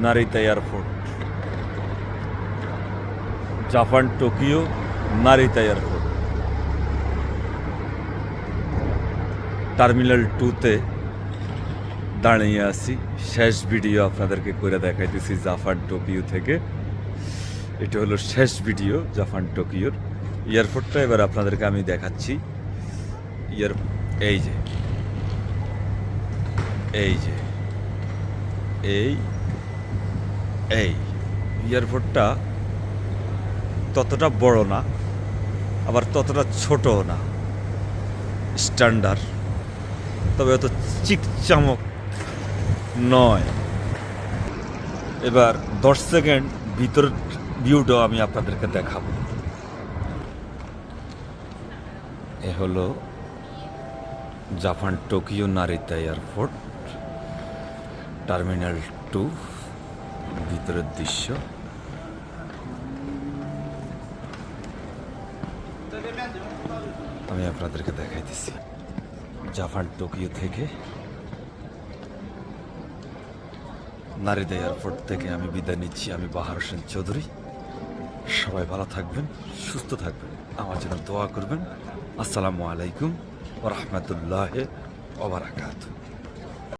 Narita airport, Japan Tokyo Narita airport. Terminal 2-তে দাঁড়িয়ে আছি। শেষ ভিডিও আপনাদেরকে করে দেখাইতেছি জাপান টোকিও থেকে। এটা হলো শেষ ভিডিও জাপান টোকিওর এয়ারপোর্টটা। এবার আপনাদেরকে আমি দেখাচ্ছি। এই যে এই এয়ারপোর্টটা ততটা বড় না, আবার ততটা ছোটও না, স্ট্যান্ডার্ড, তবে অত চিকচামক নয়। এবার 10 সেকেন্ড ভিতরের ভিউটাও আমি আপনাদেরকে দেখাবো। এ হলো Japan Tokyo Narita airport, terminal 2 ভিতরের দৃশ্য। আমি আপনাদেরকে দেখাইতেছি। জাপান টোকিও থেকে নারিতা এয়ারপোর্ট থেকে আমি বিদায় নিচ্ছি। আমি বাহার হোসেন চৌধুরী। সবাই ভালো থাকবেন, সুস্থ থাকবেন, আমার জন্য দোয়া করবেন। আসসালামু আলাইকুম ওয়া রাহমাতুল্লাহি ওয়া বারাকাতুহু।